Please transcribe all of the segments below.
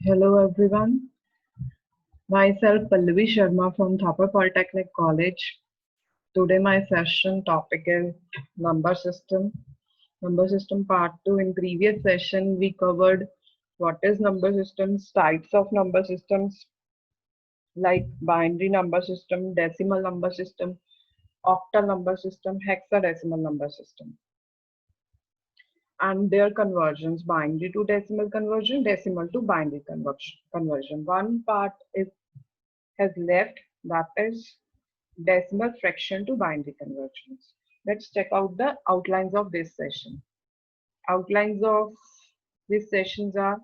Hello everyone, myself Pallavi Sharma from Thapar Polytechnic College. Today my session topic is number system. Number system part 2. In previous session we covered what is number systems, types of number systems like binary number system, decimal number system, octal number system, hexadecimal number system, and their conversions: binary to decimal conversion, decimal to binary conversion. One part is has left, that is decimal fraction to binary conversions. Let's check out the outlines of this session. Outlines of these sessions are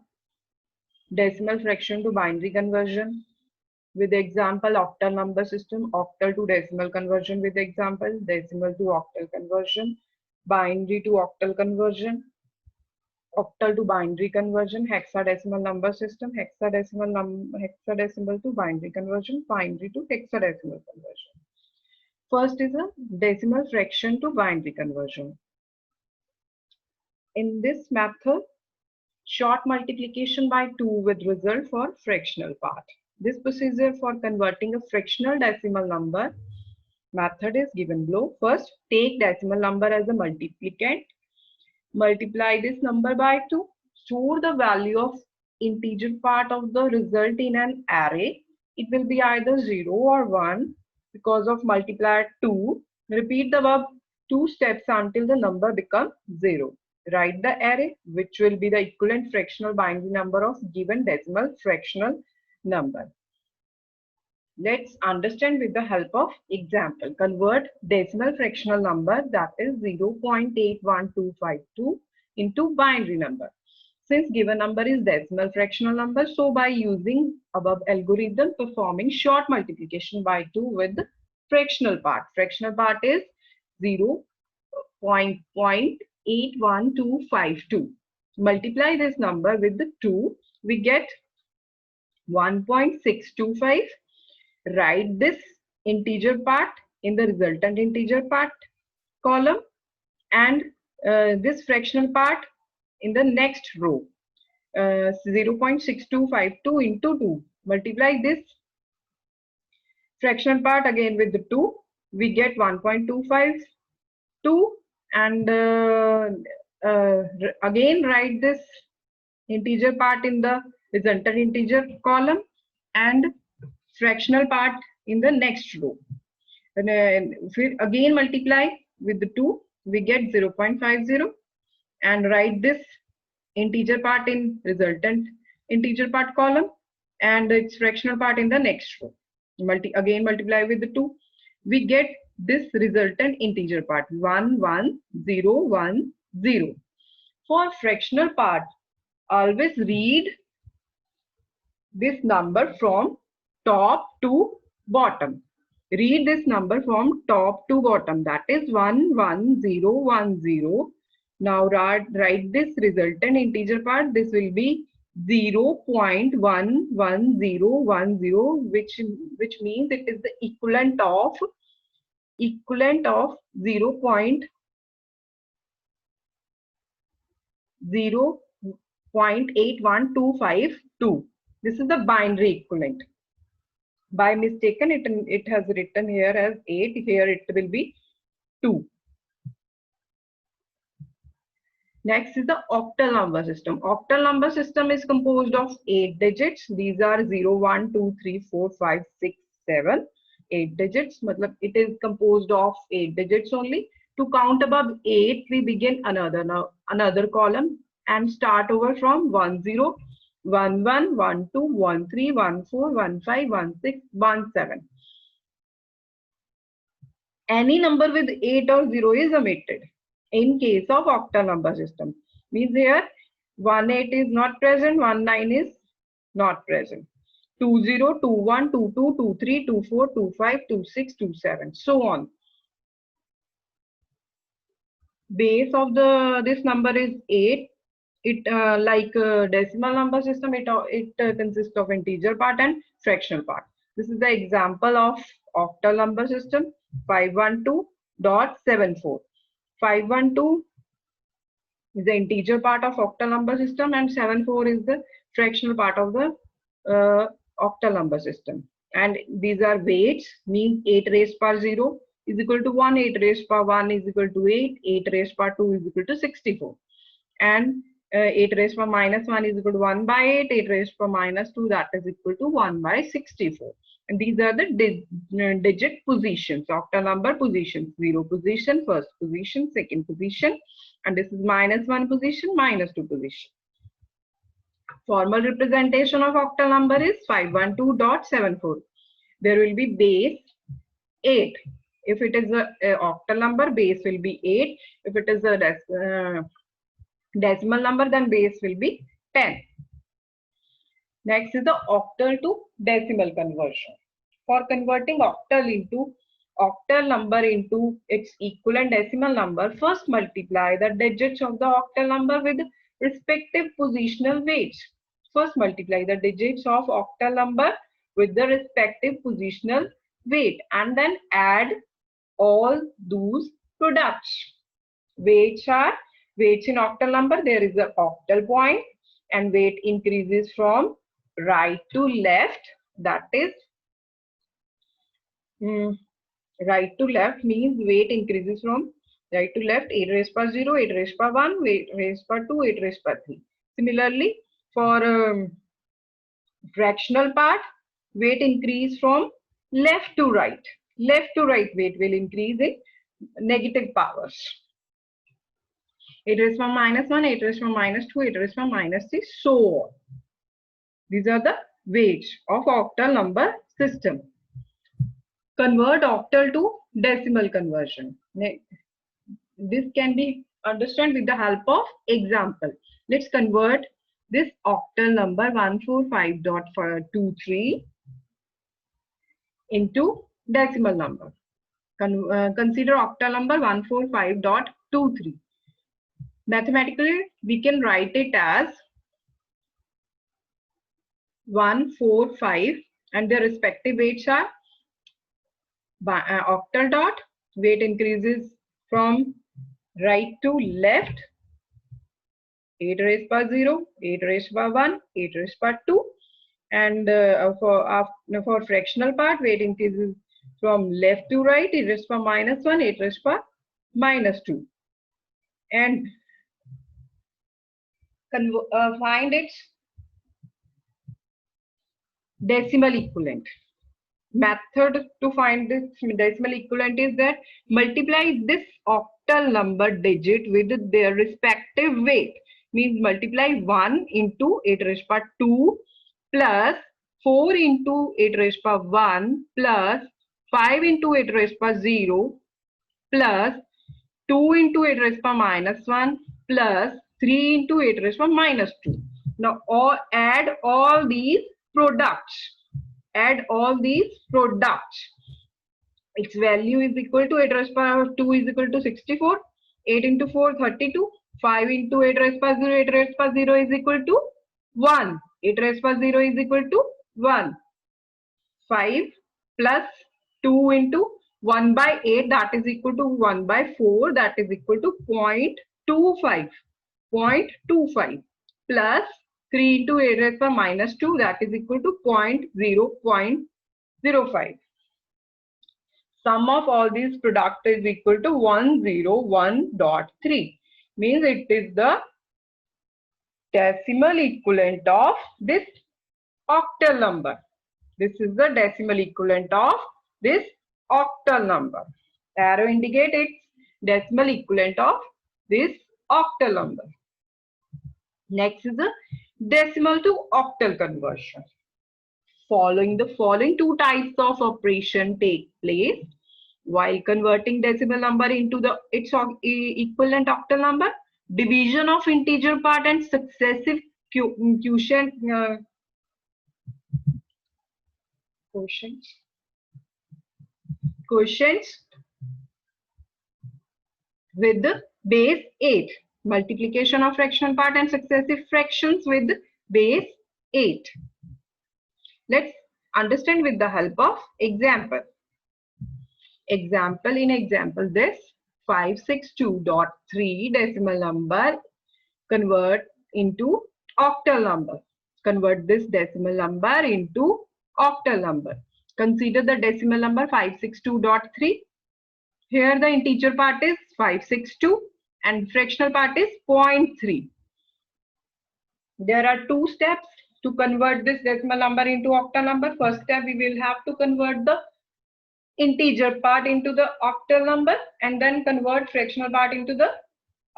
decimal fraction to binary conversion with example octal number system, octal to decimal conversion with example, decimal to octal conversion, binary to octal conversion, octal to binary conversion, hexadecimal number system, hexadecimal to binary conversion, binary to hexadecimal conversion. First is a decimal fraction to binary conversion. In this method, short multiplication by 2 with result for fractional part. This procedure for converting a fractional decimal number method is given below. First, take decimal number as a multiplicand. Multiply this number by 2. Store the value of integer part of the result in an array. It will be either 0 or 1 because of multiplier 2. Repeat the above 2 steps until the number becomes 0. Write the array, which will be the equivalent fractional binary number of given decimal fractional number. Let's understand with the help of example. Convert decimal fractional number, that is 0.81252, into binary number. Since given number is decimal fractional number, so by using above algorithm, performing short multiplication by 2 with the fractional part. Fractional part is 0.81252. Multiply this number with the 2, we get 1.625. Write this integer part in the resultant integer part column and this fractional part in the next row. 0.6252 into 2. Multiply this fractional part again with the 2. We get 1.252 and again write this integer part in the resultant integer column and fractional part in the next row. And again multiply with the 2, we get 0.50 and write this integer part in resultant integer part column and its fractional part in the next row. Again multiply with the 2, we get this resultant integer part 11010. For fractional part, always read this number from top to bottom. Read this number from top to bottom, that is 11010. Now write this resultant integer part. This will be 0.11010, which means it is the equivalent of 0.81252. This is the binary equivalent. By mistaken, it has written here as 8. Here it will be 2. Next is the octal number system. Octal number system is composed of 8 digits. These are 0, 1, 2, 3, 4, 5, 6, 7. 8 digits. Matlab it is composed of 8 digits only. To count above 8, we begin another column and start over from 10, 11, 12, 13, 14, 15, 16, 17. Any number with 8 or 0 is omitted in case of octal number system. Means here 18 is not present, 19 is not present, 20, 21, 22, 23, 24, 25, 26, 27, so on. Base of this number is 8. It like decimal number system, it consists of integer part and fractional part. This is the example of octal number system: 512.74. 512 is the integer part of octal number system, and 74 is the fractional part of the octal number system. And these are weights, means 8 raised power 0 is equal to 1, 8 raised power 1 is equal to 8, 8 raised power 2 is equal to 64. And 8 raised power minus 1 is equal to 1 by 8, 8 raised power minus 2, that is equal to 1 by 64. And these are the digit positions, octal number positions, 0 position, first position, second position, and this is minus 1 position, minus 2 position. Formal representation of octal number is 512.74. There will be base 8. If it is a octal number, base will be 8. If it is a decimal number, then base will be 10. Next is the octal to decimal conversion. For converting octal number into its equivalent decimal number, first multiply the digits of the octal number with respective positional weights. First multiply the digits of octal number with the respective positional weight, and then add all those products. Weights are, weights in octal number, there is a octal point, and weight increases from right to left, that is right to left means weight increases from right to left, 8 raised power 0, 8 raised power 1, 8 raised power 2, 8 raised power 3. Similarly, for fractional part, weight increase from left to right. Left to right weight will increase in negative powers. 8 raised power minus 1, 8 raised power minus 2, 8 raised power minus 3, so on. These are the weights of octal number system. Convert octal to decimal conversion. This can be understood with the help of example. Let's convert this octal number 145.23 into decimal number. Consider octal number 145.23. Mathematically, we can write it as 145, and their respective weights are octal dot, weight increases from right to left, 8 raised power 0, 8 raised power 1, 8 raised power 2, and for fractional part, weight increases from left to right, 8 raised power minus 1, 8 raised power minus 2, and find its decimal equivalent. Method to find this decimal equivalent is that multiply this octal number digit with their respective weight. Means multiply 1 into 8 raised power 2 plus 4 into 8 raised power 1 plus 5 into 8 raised power 0 plus 2 into 8 raised power minus 1 plus 3 into 8 raised power minus 2. Now add all these products. Add all these products. Its value is equal to 8 raised power 2 is equal to 64. 8 into 4, 32. 5 into 8 raised power 0, 8 raised power 0 is equal to 1. 8 raised power 0 is equal to 1. 5 plus 2 into 1 by 8, that is equal to 1 by 4, that is equal to 0.25. 0.25 plus 3 into 8 raised power minus 2, that is equal to 0.05. Sum of all these products is equal to 101.3. Means it is the decimal equivalent of this octal number. This is the decimal equivalent of this octal number. Arrow indicates its decimal equivalent of this octal number. Next is the decimal to octal conversion. The following two types of operation take place while converting decimal number into its equivalent octal number: division of integer part and successive quotients with the base 8. Multiplication of fractional part and successive fractions with base 8. Let's understand with the help of example. In example this 562.3 decimal number convert into octal number. Convert this decimal number into octal number. Consider the decimal number 562.3. Here the integer part is 562 and fractional part is 0.3. There are two steps to convert this decimal number into octal number. First step, we will have to convert the integer part into the octal number and then convert fractional part into the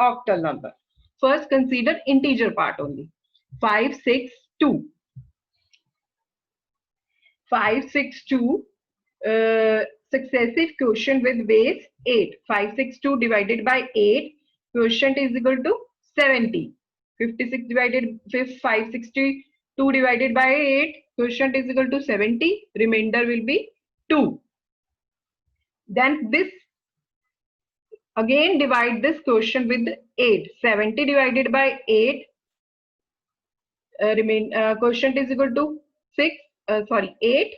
octal number. First, consider integer part only. 562. 562 successive quotient with base 8. 562 divided by 8, quotient is equal to 70. 56 divided 562 divided by 8, quotient is equal to 70. Remainder will be 2. Then this again divide this quotient with 8. 70 divided by 8, quotient is equal to 8.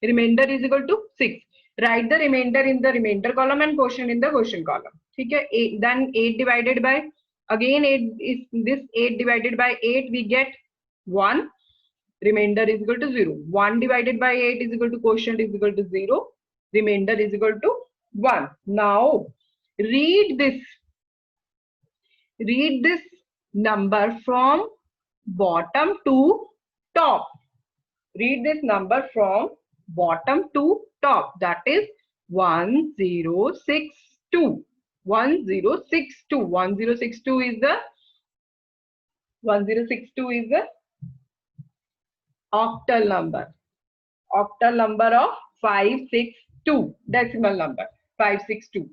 Remainder is equal to 6. Write the remainder in the remainder column and quotient in the quotient column. Okay. Then 8 divided by, again 8 is this 8 divided by 8, we get 1. Remainder is equal to 0. 1 divided by 8 is equal to quotient is equal to 0. Remainder is equal to 1. Now read this number from bottom to top. Read this number from bottom to top. That is 1062. 1062. 1062 is the octal number. Octal number of 562. Decimal number 562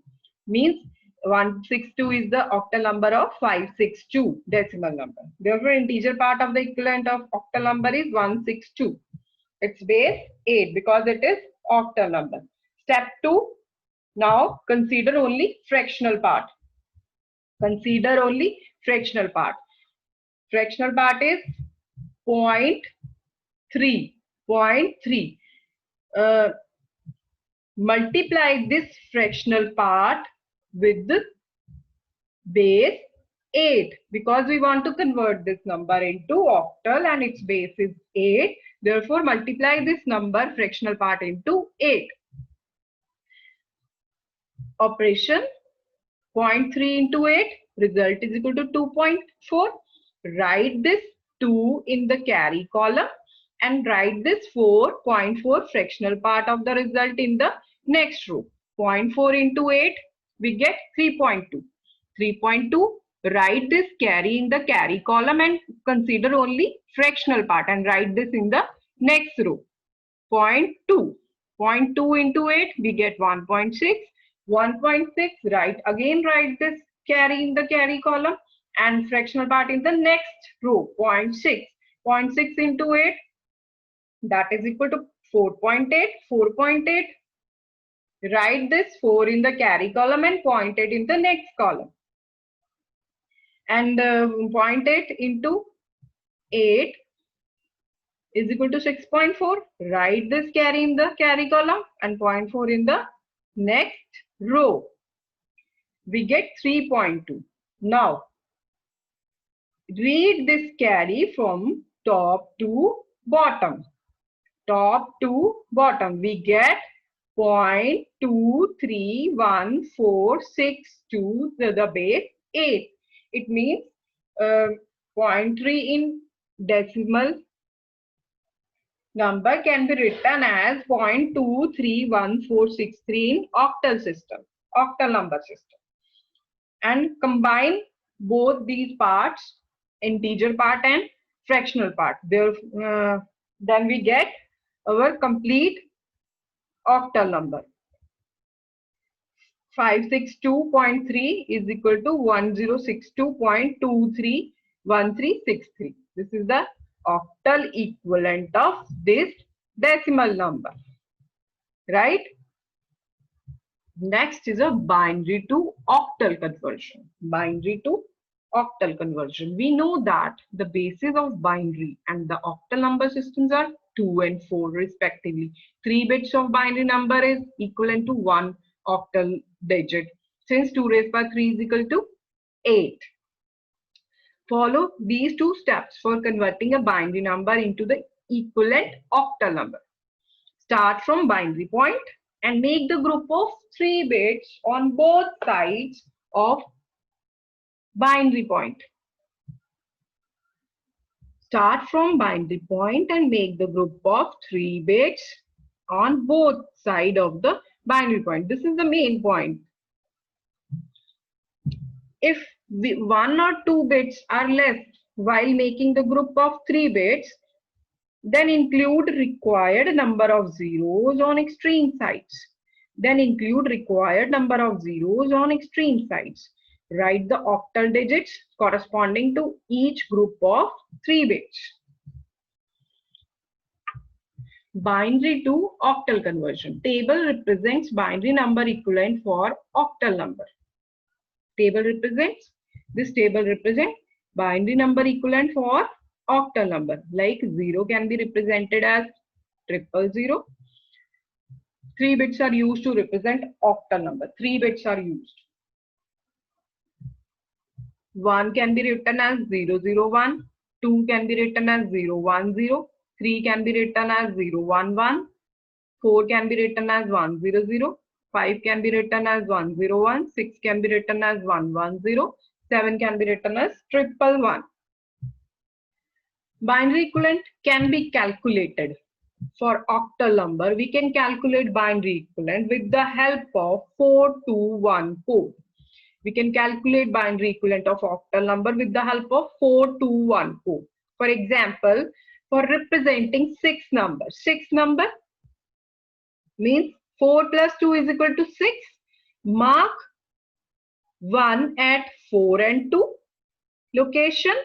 means 162 is the octal number of 562 decimal number. Therefore, integer part of the equivalent of octal number is 162. Its base 8 because it is octal number. Step 2. Now consider only fractional part. Consider only fractional part. Fractional part is 0.3. 0.3. Multiply this fractional part with the base 8 because we want to convert this number into octal and its base is 8. Therefore, multiply this number fractional part into 8. Operation 0.3 into 8, result is equal to 2.4. Write this 2 in the carry column and write this 4.4 fractional part of the result in the next row. 0.4 into 8, we get 3.2. 3.2, write this carry in the carry column and consider only fractional part and write this in the next row. 0.2. 0.2 into 8, we get 1.6. 1.6, write this carry in the carry column and fractional part in the next row. 0.6. 0.6 into 8, that is equal to 4.8. 4.8, write this 4 in the carry column and 0.8 in the next column. And 0.8 into 8 is equal to 6.4. Write this carry in the carry column and 0.4 in the next row. We get 3.2. Now read this carry from top to bottom. Top to bottom. We get 0.23146 the base 8. It means 0.3 in decimal number can be written as 0.231463 in octal system, octal number system. And combine both these parts, integer part and fractional part. Then we get our complete octal number. 562.3 is equal to 1062.231363. This is the octal equivalent of this decimal number, right? Next is a binary to octal conversion. Binary to octal conversion. We know that the bases of binary and the octal number systems are 2 and 4 respectively. 3 bits of binary number is equivalent to 1 octal digit, since 2 raised by 3 is equal to 8. Follow these two steps for converting a binary number into the equivalent octal number. Start from binary point and make the group of 3 bits on both sides of binary point. Start from binary point and make the group of 3 bits on both sides of the binary point. This is the main point. If 1 or 2 bits are left while making the group of 3 bits, then include required number of zeros on extreme sides. Write the octal digits corresponding to each group of 3 bits. Binary to octal conversion. Table represents binary number equivalent for octal number. This table represents binary number equivalent for octal number. Like 0 can be represented as 000. 3 bits are used to represent octal number. 3 bits are used. 1 can be written as 001. 2 can be written as 010. 3 can be written as 011. 4 can be written as 100. 5 can be written as 101. 6 can be written as 110. 7 can be written as 111. Binary equivalent can be calculated. For octal number, we can calculate binary equivalent with the help of 421 code. We can calculate binary equivalent of octal number with the help of 421 code. For example, for representing 6 number means 4 plus 2 is equal to 6. Mark 1 at 4 and 2 location.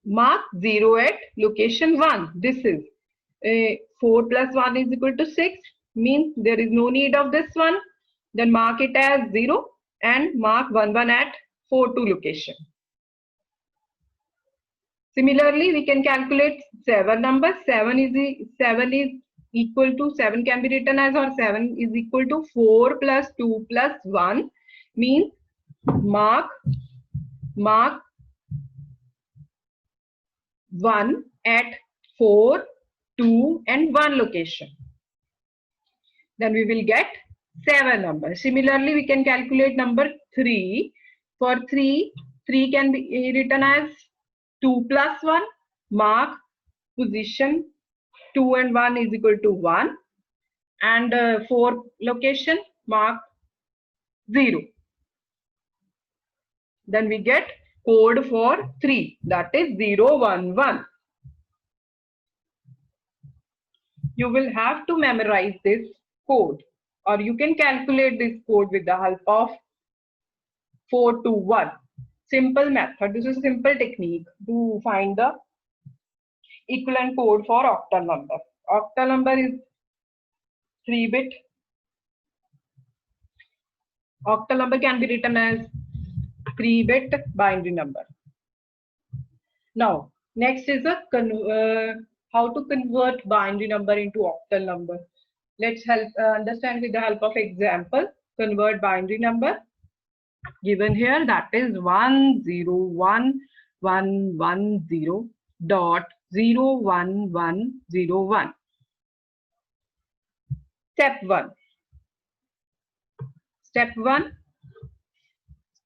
Mark 0 at location 1. This is 4 plus 1 is equal to 6. Means there is no need of this one. Then mark it as 0 and mark 1 at 4 2 location. Similarly, we can calculate 7 number. 7 is equal to 7 can be written as, or 7 is equal to 4 plus 2 plus 1. Means mark 1 at 4, 2 and 1 location. Then we will get 7 number. Similarly, we can calculate number 3. For 3 can be written as 2 plus 1. Mark position 2 and 1 is equal to 1. And 4 location, mark 0. Then we get code for 3, that is 011. You will have to memorize this code, or you can calculate this code with the help of 421. Simple method. This is a simple technique to find the equivalent code for octal number. Octal number is 3-bit. Octal number can be written as 3-bit binary number. Now, next is how to convert binary number into octal number. Let's understand with the help of example. Convert binary number given here, that is 10110.01101. Step 1.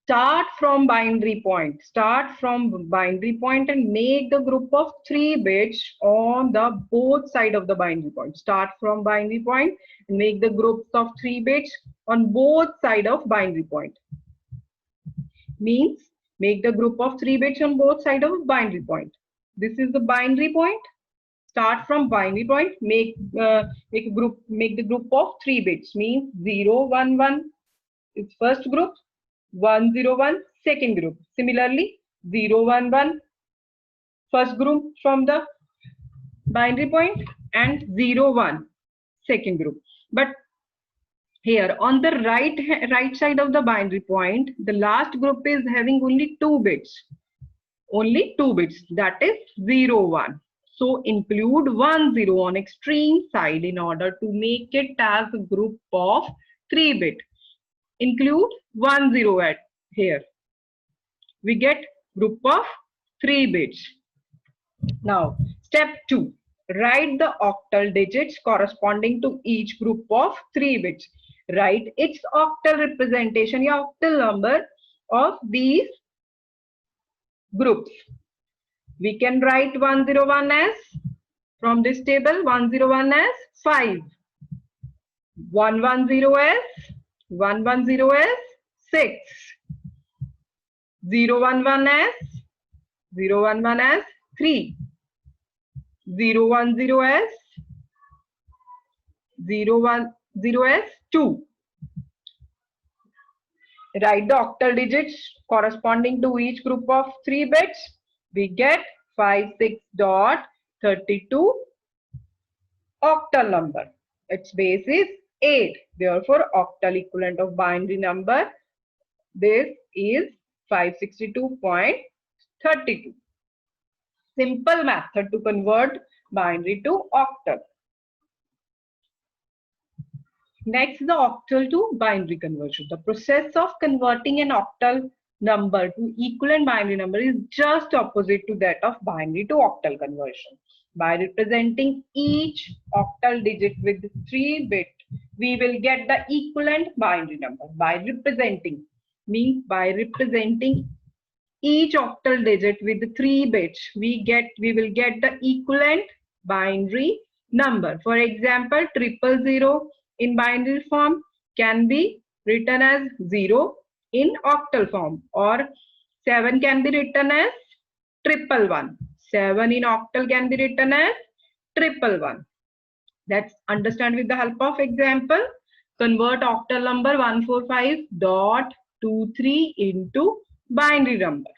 Start from binary point. And make the group of 3 bits on the both side of the binary point. Start from binary point and make the groups of 3 bits on both side of binary point. Means make the group of 3 bits on both side of binary point. This is the binary point. Start from binary point. Make the group of 3 bits. Means 011 is first group. 101 second group. Similarly, 011 first group from the binary point and 01 second group. But here on the right side of the binary point, the last group is having only 2 bits. That is 01. So include 10 on extreme side in order to make it as a group of 3 bit. Include 10 at here. We get group of 3 bits. Now, step 2. Write the octal digits corresponding to each group of 3 bits. Write its octal representation, या octal number of these groups. We can write 101 as, from this table, 101 as 5. 110 as 6. 011 as 3. 010 as 2. Write the octal digits corresponding to each group of 3 bits. We get 56.32 octal number. Its base is 8. Therefore, octal equivalent of binary number, this is 562.32. Simple method to convert binary to octal. Next, the octal to binary conversion. The process of converting an octal number to equivalent binary number is just opposite to that of binary to octal conversion. By representing each octal digit with 3 bits, we will get the equivalent binary number. By representing means by representing each octal digit with 3 bits, we will get the equivalent binary number. For example, 000 in binary form can be written as 0 in octal form, or 7 can be written as 111. 7 in octal can be written as 111. Let's understand with the help of example. Convert octal number 145.23 into binary number.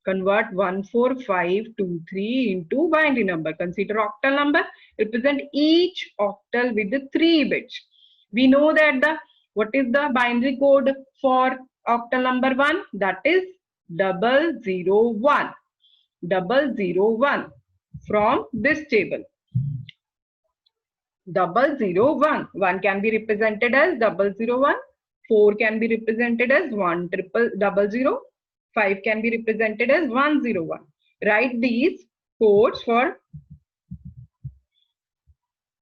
Convert 14523 into binary number. Consider octal number. Represent each octal with the 3 bits. We know that what is the binary code for octal number 1? That is 001. 001 from this table. 001. 1 can be represented as 001. 4 can be represented as 10000. 5 can be represented as 101. Write these codes for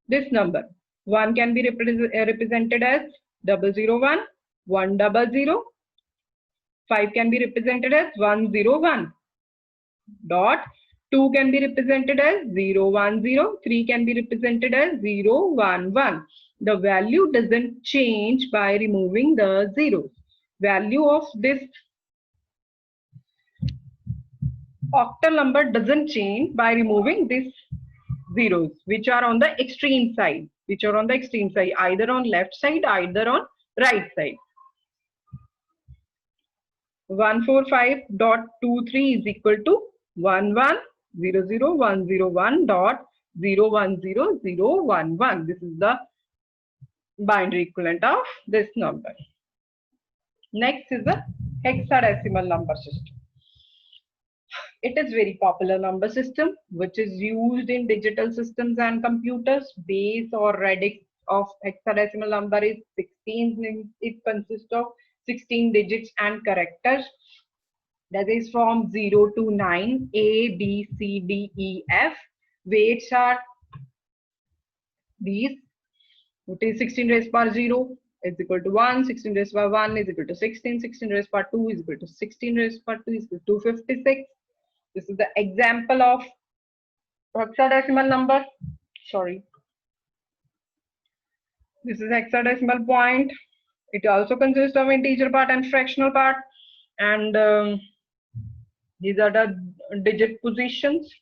this number. 1 can be represented as 001, 100. 5 can be represented as 101. Dot 2 can be represented as 010. 3 can be represented as 011. The value doesn't change by removing the zeros. Value of this octal number doesn't change by removing these zeros, which are on the extreme side, either on left side, either on right side. 145.23 is equal to 11001001.010011. This is the binary equivalent of this number. Next is the hexadecimal number system. It is very popular number system which is used in digital systems and computers. Base or radix of hexadecimal number is 16. It consists of 16 digits and characters. That is from 0 to 9, A, B, C, D, E, F. Weights are these. It is 16 raised power 0 is equal to 1, 16 raised power 1 is equal to 16, 16 raised power 2 is equal to 16 raised power 2 is equal to 256. This is the example of hexadecimal number. Sorry. This is hexadecimal point. It also consists of integer part and fractional part. And these are the digit positions.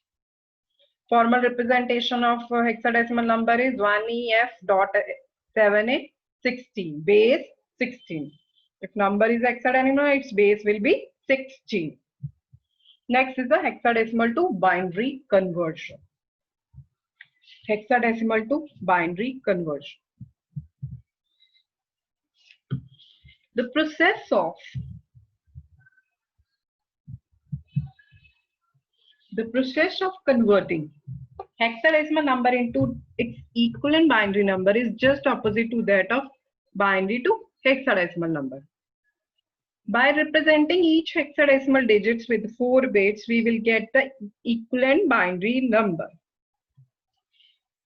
Formal representation of hexadecimal number is 1EF.7A16, base 16. If number is hexadecimal, its base will be 16. Next is the hexadecimal to binary conversion. Hexadecimal to binary conversion. The process of converting hexadecimal number into its equivalent binary number is just opposite to that of binary to hexadecimal number. By representing each hexadecimal digits with 4 bits, we will get the equivalent binary number.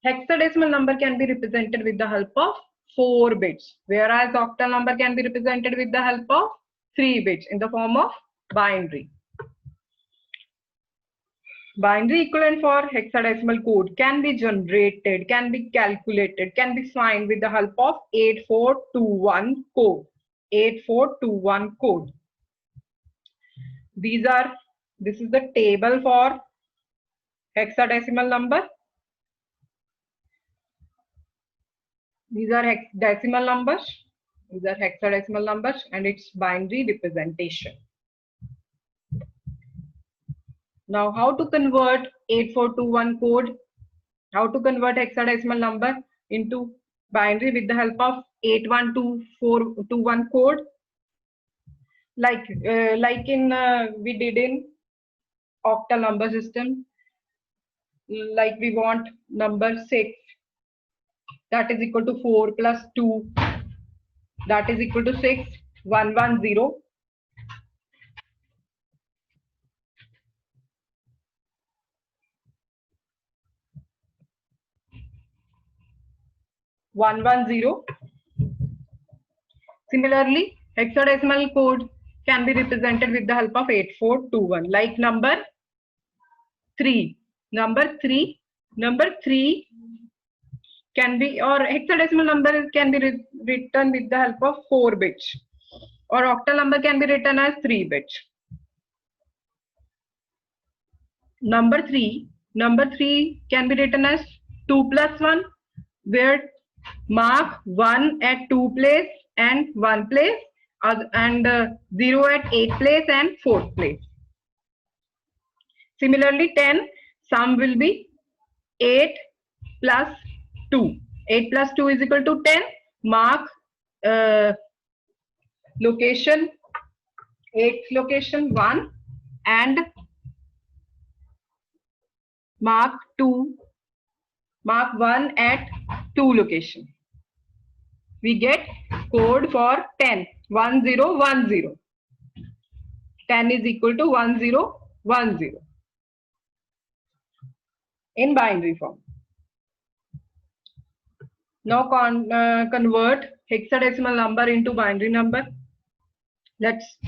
Hexadecimal number can be represented with the help of 4 bits, whereas octal number can be represented with the help of 3 bits in the form of binary. Binary equivalent for hexadecimal code can be generated, can be calculated, can be found with the help of 8421 code. 8421 code. This is the table for hexadecimal number. These are decimal numbers. These are hexadecimal numbers and its binary representation. Now, how to convert 8421 code? How to convert hexadecimal number into binary with the help of 812421 code? Like we did in octal number system. Like we want number 6, that is equal to 4 plus 2, that is equal to 6, 110. 110. Similarly, hexadecimal code can be represented with the help of 8421, like number 3. Number 3 can be, or hexadecimal number can be written with the help of 4 bits, or octal number can be written as 3 bits. Number 3 can be written as 2 plus 1, where mark 1 at 2 place and 1 place, and 0 at 8 place and 4th place. Similarly, 10, sum will be 8 plus 2. 8 plus 2 is equal to 10. Mark location, 8th location 1, and mark 1 at 2 location. We get code for 10, 1010. 10 is equal to 1010 in binary form. Now convert hexadecimal number into binary number. Let's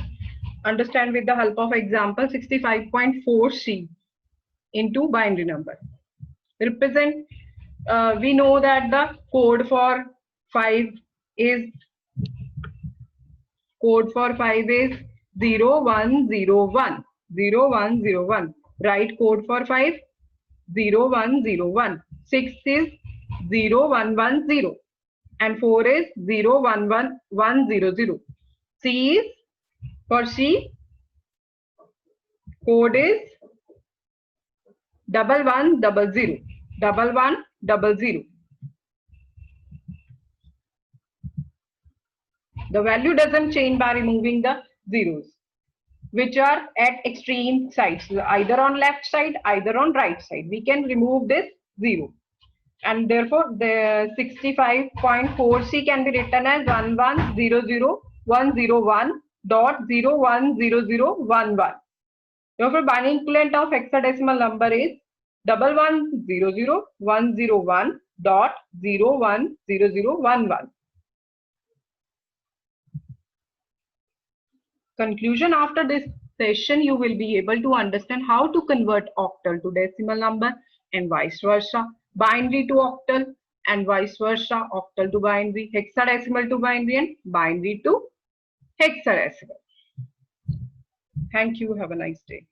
understand with the help of example 65.4c into binary number. Represent, we know that the code for 5 is 0101. 0101. Write code for 5, 0101. 6 is 0110 and 4 is 011100. C is, for C, code is 1100. 1100. The value doesn't change by removing the zeros, which are at extreme sides, either on left side, either on right side. We can remove this 0. And therefore, the 65.4c can be written as 1100.101.010011. Therefore, binary equivalent of hexadecimal number is 1100.101.010011. Conclusion: after this session, you will be able to understand how to convert octal to decimal number and vice versa, binary to octal and vice versa, octal to binary, hexadecimal to binary, and binary to hexadecimal. Thank you. Have a nice day.